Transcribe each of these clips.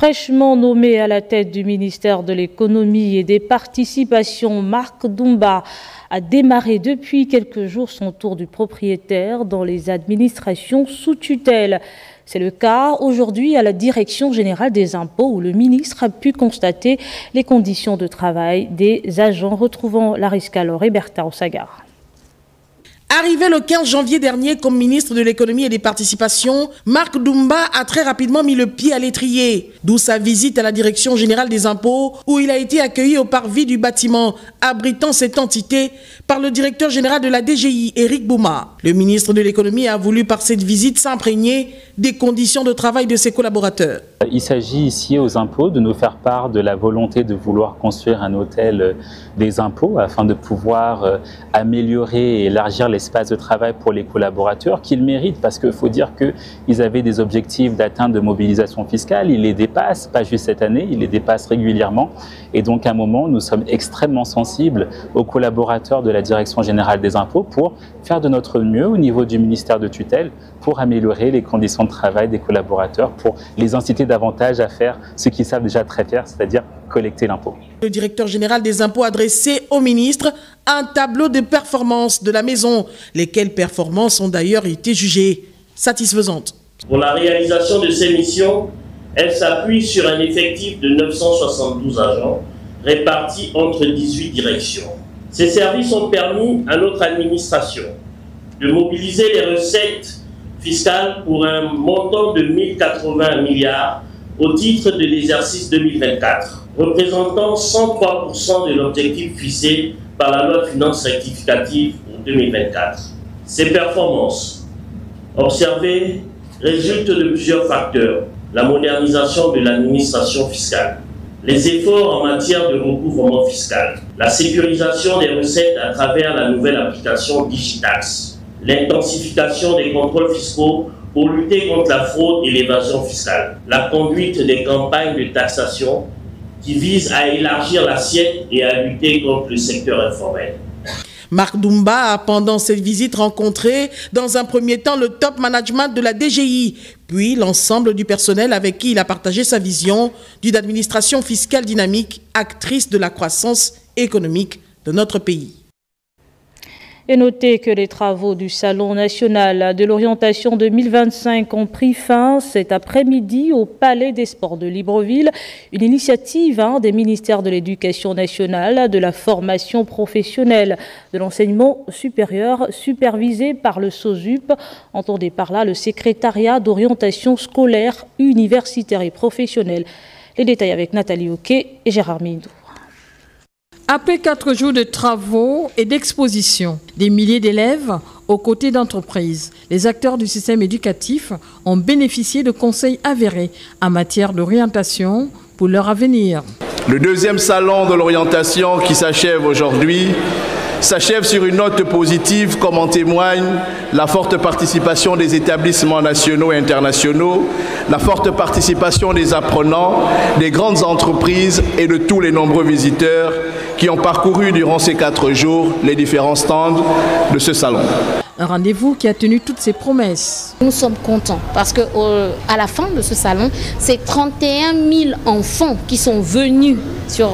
Fraîchement nommé à la tête du ministère de l'économie et des participations, Marc Doumba a démarré depuis quelques jours son tour du propriétaire dans les administrations sous tutelle. C'est le cas aujourd'hui à la Direction générale des impôts où le ministre a pu constater les conditions de travail des agents. Retrouvant Larissa Calor et Bertha Osagar. Arrivé le 15 janvier dernier comme ministre de l'économie et des participations, Marc Doumba a très rapidement mis le pied à l'étrier, d'où sa visite à la Direction générale des impôts où il a été accueilli au parvis du bâtiment abritant cette entité par le directeur général de la DGI, Éric Bouma. Le ministre de l'économie a voulu par cette visite s'imprégner des conditions de travail de ses collaborateurs. Il s'agit ici aux impôts de nous faire part de la volonté de vouloir construire un hôtel des impôts afin de pouvoir améliorer et élargir l'espace de travail pour les collaborateurs qu'ils méritent, parce qu'il faut dire qu'ils avaient des objectifs d'atteinte de mobilisation fiscale, ils les dépassent, pas juste cette année, ils les dépassent régulièrement. Et donc à un moment, nous sommes extrêmement sensibles aux collaborateurs de la Direction générale des impôts pour faire de notre mieux au niveau du ministère de tutelle pour améliorer les conditions de travail des collaborateurs, pour les inciter davantage à faire ce qu'ils savent déjà très faire, c'est-à-dire collecter l'impôt. Le directeur général des impôts a dressé au ministre un tableau de performance de la maison, lesquelles performances ont d'ailleurs été jugées satisfaisantes. Pour la réalisation de ces missions, elle s'appuie sur un effectif de 972 agents répartis entre 18 directions. Ces services ont permis à notre administration de mobiliser les recettes fiscales pour un montant de 1080 milliards au titre de l'exercice 2024, représentant 103% de l'objectif fixé par la loi de finances rectificative pour 2024. Ces performances observées résultent de plusieurs facteurs: la modernisation de l'administration fiscale, les efforts en matière de recouvrement fiscal, la sécurisation des recettes à travers la nouvelle application Digitax, l'intensification des contrôles fiscaux pour lutter contre la fraude et l'évasion fiscale, la conduite des campagnes de taxation qui visent à élargir l'assiette et à lutter contre le secteur informel. Marc Doumba a pendant cette visite rencontré dans un premier temps le top management de la DGI, puis l'ensemble du personnel avec qui il a partagé sa vision d'une administration fiscale dynamique, actrice de la croissance économique de notre pays. Et notez que les travaux du Salon national de l'orientation 2025 ont pris fin cet après-midi au Palais des Sports de Libreville. Une initiative des ministères de l'Éducation nationale, de la formation professionnelle, de l'enseignement supérieur, supervisée par le SOSUP. Entendez par là le secrétariat d'orientation scolaire, universitaire et professionnelle. Les détails avec Nathalie Oquet et Gérard Mindou. Après 4 jours de travaux et d'expositions, des milliers d'élèves aux côtés d'entreprises, les acteurs du système éducatif ont bénéficié de conseils avérés en matière d'orientation pour leur avenir. Le deuxième salon de l'orientation qui s'achève aujourd'hui s'achève sur une note positive, comme en témoigne la forte participation des établissements nationaux et internationaux, la forte participation des apprenants, des grandes entreprises et de tous les nombreux visiteurs qui ont parcouru durant ces 4 jours les différents stands de ce salon. Un rendez-vous qui a tenu toutes ses promesses. Nous sommes contents parce qu'à la fin de ce salon, c'est 31 000 enfants qui sont venus sur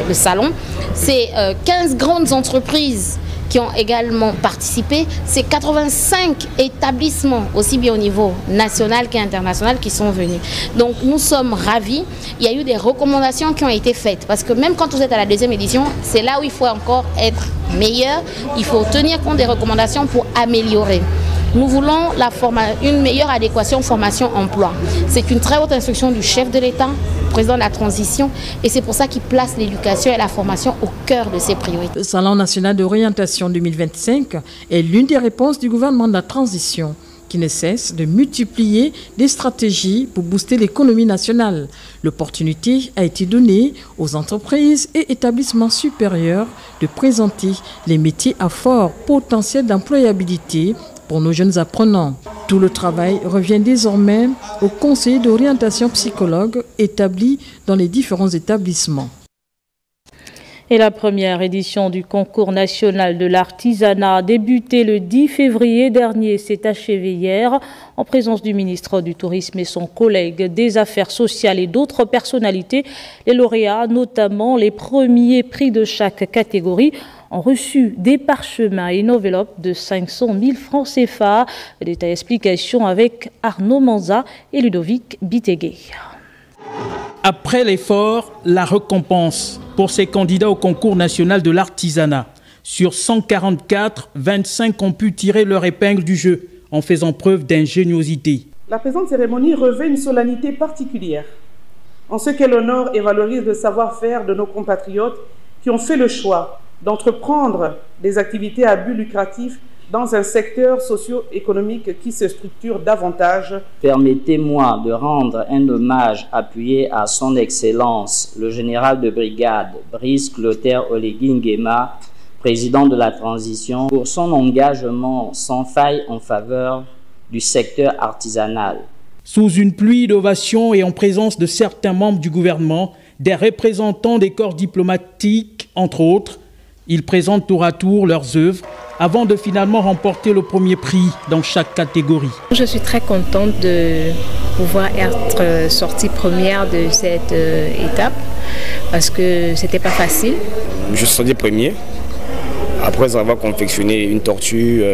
le salon. C'est 15 grandes entreprises qui ont également participé. C'est 85 établissements, aussi bien au niveau national qu'international, qui sont venus. Donc nous sommes ravis. Il y a eu des recommandations qui ont été faites. Parce que même quand vous êtes à la deuxième édition, c'est là où il faut encore être meilleur. Il faut tenir compte des recommandations pour améliorer. Nous voulons une meilleure adéquation formation-emploi. C'est une très haute instruction du chef de l'État, président de la transition, et c'est pour ça qu'il place l'éducation et la formation au cœur de ses priorités. Le Salon national d'orientation 2025 est l'une des réponses du gouvernement de la transition qui ne cesse de multiplier des stratégies pour booster l'économie nationale. L'opportunité a été donnée aux entreprises et établissements supérieurs de présenter les métiers à fort potentiel d'employabilité pour nos jeunes apprenants. Tout le travail revient désormais aux conseillers d'orientation psychologue établis dans les différents établissements. Et la première édition du concours national de l'artisanat, débutée le 10 février dernier, s'est achevée hier en présence du ministre du Tourisme et son collègue des Affaires sociales et d'autres personnalités. Les lauréats, notamment les premiers prix de chaque catégorie, ont reçu des parchemins et une enveloppe de 500 000 francs CFA. Détail explication avec Arnaud Manza et Ludovic Bitegué. Après l'effort, la récompense pour ces candidats au concours national de l'artisanat. Sur 144, 25 ont pu tirer leur épingle du jeu en faisant preuve d'ingéniosité. La présente cérémonie revêt une solennité particulière en ce qu'elle honore et valorise le savoir-faire de nos compatriotes qui ont fait le choix d'entreprendre des activités à but lucratif dans un secteur socio-économique qui se structure davantage. Permettez-moi de rendre un hommage appuyé à son Excellence, le général de brigade Brice Clotaire Olegui Nguema, président de la transition, pour son engagement sans faille en faveur du secteur artisanal. Sous une pluie d'ovations et en présence de certains membres du gouvernement, des représentants des corps diplomatiques, entre autres, ils présentent tour à tour leurs œuvres avant de finalement remporter le premier prix dans chaque catégorie. Je suis très contente de pouvoir être sortie première de cette étape parce que c'était pas facile. Je suis sorti premier après avoir confectionné une tortue,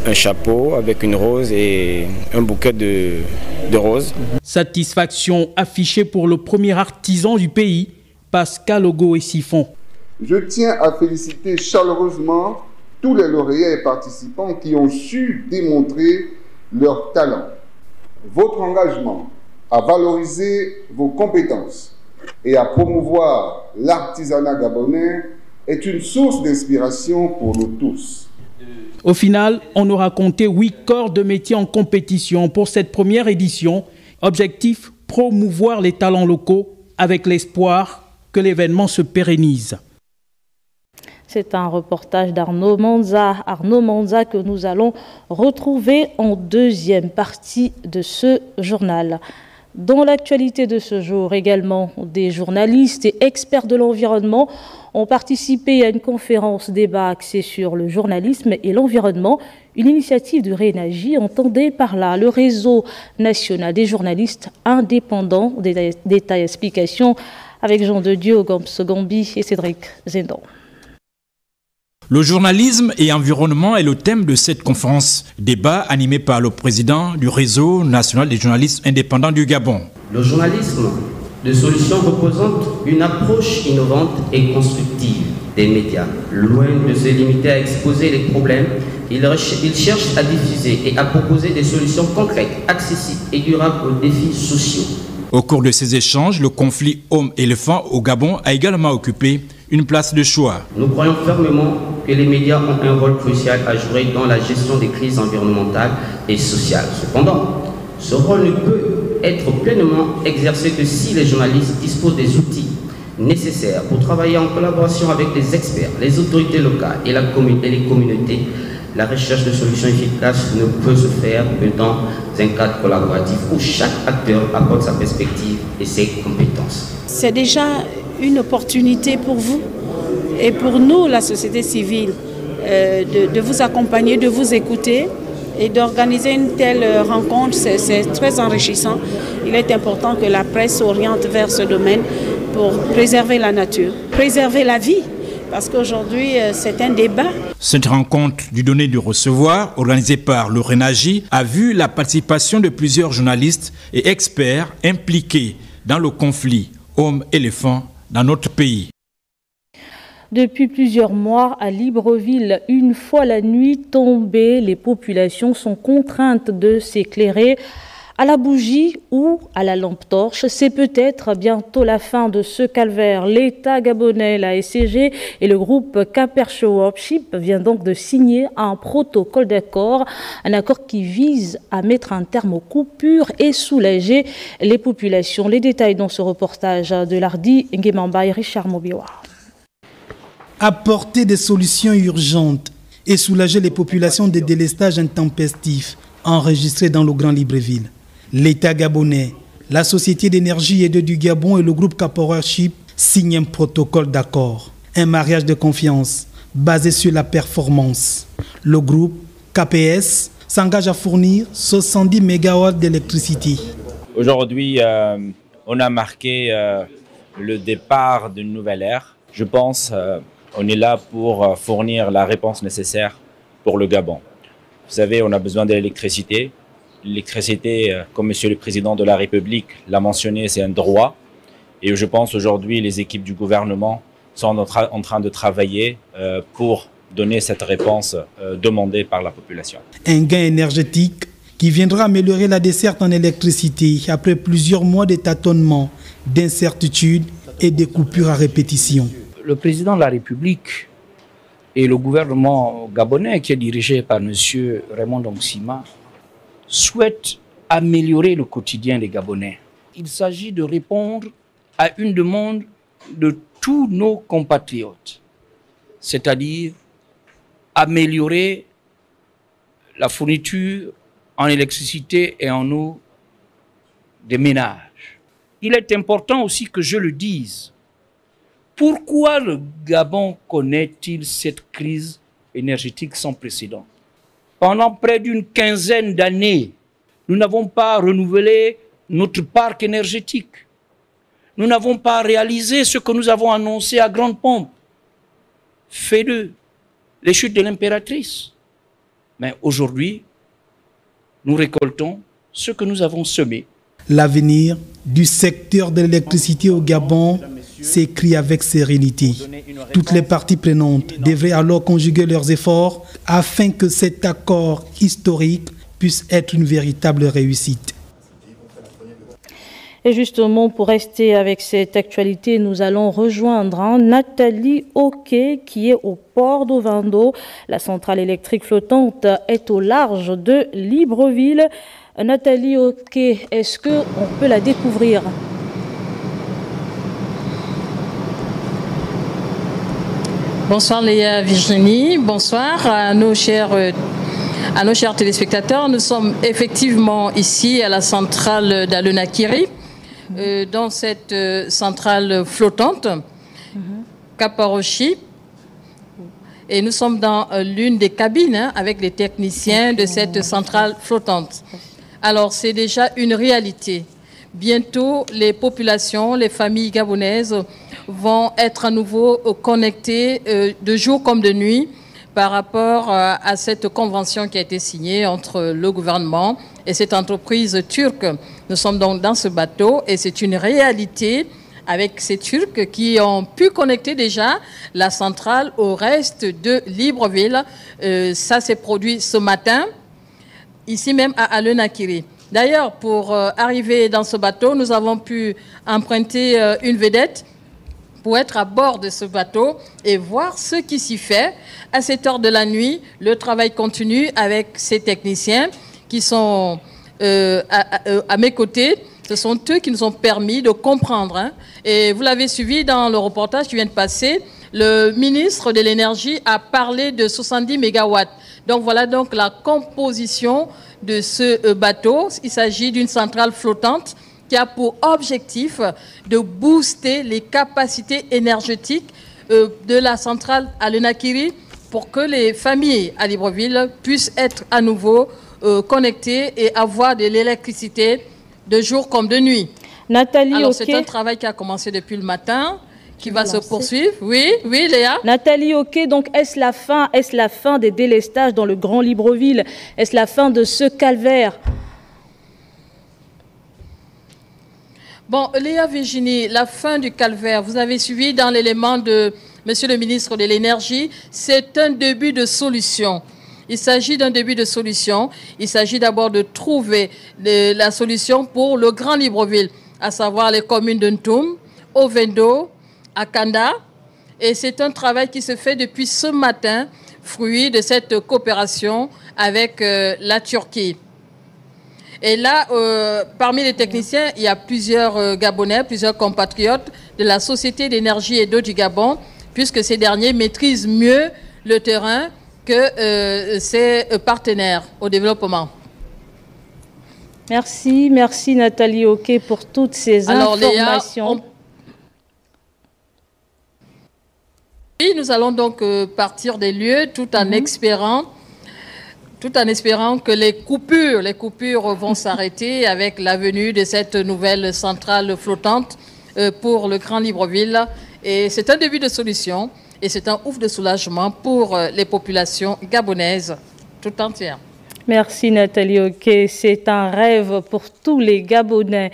un chapeau avec une rose et un bouquet de roses. Satisfaction affichée pour le premier artisan du pays, Pascal Ogo et Siphon. Je tiens à féliciter chaleureusement tous les lauréats et participants qui ont su démontrer leur talent. Votre engagement à valoriser vos compétences et à promouvoir l'artisanat gabonais est une source d'inspiration pour nous tous. Au final, on aura compté 8 corps de métier en compétition pour cette première édition. Objectif, promouvoir les talents locaux avec l'espoir que l'événement se pérennise. C'est un reportage d'Arnaud Manza. Arnaud Manza que nous allons retrouver en deuxième partie de ce journal. Dans l'actualité de ce jour également, des journalistes et experts de l'environnement ont participé à une conférence débat axée sur le journalisme et l'environnement. Une initiative de Réénergie entendait par là le réseau national des journalistes indépendants. Détails explications avec Jean de Dieu, Gamps Gambi et Cédric Zendon. Le journalisme et environnement est le thème de cette conférence. Débat animé par le président du réseau national des journalistes indépendants du Gabon. Le journalisme de solution représente une approche innovante et constructive des médias. Loin de se limiter à exposer les problèmes, il cherche à diffuser et à proposer des solutions concrètes, accessibles et durables aux défis sociaux. Au cours de ces échanges, le conflit homme-éléphant au Gabon a également occupé une place de choix. Nous croyons fermement que les médias ont un rôle crucial à jouer dans la gestion des crises environnementales et sociales. Cependant, ce rôle ne peut être pleinement exercé que si les journalistes disposent des outils nécessaires pour travailler en collaboration avec les experts, les autorités locales et les communautés. La recherche de solutions efficaces ne peut se faire que dans un cadre collaboratif où chaque acteur apporte sa perspective et ses compétences. C'est déjà une opportunité pour vous et pour nous, la société civile, de vous accompagner, de vous écouter et d'organiser une telle rencontre. C'est très enrichissant. Il est important que la presse s'oriente vers ce domaine pour préserver la nature, préserver la vie. Parce qu'aujourd'hui, c'est un débat. Cette rencontre du donner et du recevoir, organisée par le Réénergie, a vu la participation de plusieurs journalistes et experts impliqués dans le conflit homme-éléphant dans notre pays. Depuis plusieurs mois, à Libreville, une fois la nuit tombée, les populations sont contraintes de s'éclairer à la bougie ou à la lampe torche. C'est peut-être bientôt la fin de ce calvaire. L'État gabonais, la SCG et le groupe Caperche Worship viennent donc de signer un protocole d'accord, un accord qui vise à mettre un terme aux coupures et soulager les populations. Les détails dans ce reportage de l'Ardi Nguemamba et Richard Mobiwa. Apporter des solutions urgentes et soulager les populations des délestages intempestifs enregistrés dans le Grand Libreville. L'État gabonais, la Société d'énergie et d'eau du Gabon et le groupe Caperche Worship signent un protocole d'accord. Un mariage de confiance basé sur la performance. Le groupe KPS s'engage à fournir 70 MW d'électricité. Aujourd'hui, on a marqué le départ d'une nouvelle ère. Je pense qu'on est là pour fournir la réponse nécessaire pour le Gabon. Vous savez, on a besoin de l'électricité. L'électricité, comme Monsieur le Président de la République l'a mentionné, c'est un droit. Et je pense aujourd'hui les équipes du gouvernement sont en train de travailler pour donner cette réponse demandée par la population. Un gain énergétique qui viendra améliorer la desserte en électricité après plusieurs mois de tâtonnements, d'incertitudes et de coupures à répétition. Le président de la République et le gouvernement gabonais, qui est dirigé par M. Raymond Ndongsima, souhaitent améliorer le quotidien des Gabonais. Il s'agit de répondre à une demande de tous nos compatriotes, c'est-à-dire améliorer la fourniture en électricité et en eau des ménages. Il est important aussi que je le dise. Pourquoi le Gabon connaît-il cette crise énergétique sans précédent? Pendant près d'une quinzaine d'années, nous n'avons pas renouvelé notre parc énergétique. Nous n'avons pas réalisé ce que nous avons annoncé à grande pompe. Fais-le, les chutes de l'impératrice. Mais aujourd'hui, nous récoltons ce que nous avons semé. L'avenir du secteur de l'électricité au Gabon s'écrit avec sérénité. Toutes les parties prenantes devraient alors conjuguer leurs efforts afin que cet accord historique puisse être une véritable réussite. Et justement, pour rester avec cette actualité, nous allons rejoindre Nathalie Oké qui est au port d'Ovendo. La centrale électrique flottante est au large de Libreville. Nathalie Oké, est-ce qu'on peut la découvrir? Bonsoir Léa Virginie, bonsoir à nos chers téléspectateurs. Nous sommes effectivement ici à la centrale d'Alenakiri, dans cette centrale flottante, Kaparochi. Et nous sommes dans l'une des cabines avec les techniciens de cette centrale flottante. Alors, c'est déjà une réalité. Bientôt, les populations, les familles gabonaises vont être à nouveau connectées de jour comme de nuit par rapport à cette convention qui a été signée entre le gouvernement et cette entreprise turque. Nous sommes donc dans ce bateau et c'est une réalité avec ces Turcs qui ont pu connecter déjà la centrale au reste de Libreville. Ça s'est produit ce matin, ici même à Alenakiri. D'ailleurs, pour arriver dans ce bateau, nous avons pu emprunter une vedette pour être à bord de ce bateau et voir ce qui s'y fait. À cette heure de la nuit, le travail continue avec ces techniciens qui sont à mes côtés. Ce sont eux qui nous ont permis de comprendre. Et vous l'avez suivi dans le reportage qui vient de passer. Le ministre de l'Énergie a parlé de 70 MW. Donc voilà donc la composition de ce bateau. Il s'agit d'une centrale flottante qui a pour objectif de booster les capacités énergétiques de la centrale Alenakiri pour que les familles à Libreville puissent être à nouveau connectées et avoir de l'électricité de jour comme de nuit. Nathalie, alors okay. C'est un travail qui a commencé depuis le matin, qui va se poursuivre. Oui, oui, Léa. Nathalie, ok, donc est-ce la fin des délestages dans le Grand Libreville? Est-ce la fin de ce calvaire? Bon, Léa Virginie, la fin du calvaire, vous avez suivi dans l'élément de Monsieur le ministre de l'Énergie, c'est un début de solution. Il s'agit d'un début de solution. Il s'agit d'abord de trouver la solution pour le Grand Libreville, à savoir les communes de Ntoum, Ovendo, Akanda. Et c'est un travail qui se fait depuis ce matin, fruit de cette coopération avec la Turquie. Et là, parmi les techniciens, il y a plusieurs Gabonais, plusieurs compatriotes de la Société d'énergie et d'eau du Gabon, puisque ces derniers maîtrisent mieux le terrain que ses partenaires au développement. Merci Nathalie Oké pour toutes ces informations. Léa, Et nous allons donc partir des lieux tout en espérant que les coupures vont s'arrêter avec la venue de cette nouvelle centrale flottante pour le Grand Libreville. Et c'est un début de solution et c'est un ouf de soulagement pour les populations gabonaises tout entières. Merci Nathalie Oké. C'est un rêve pour tous les Gabonais.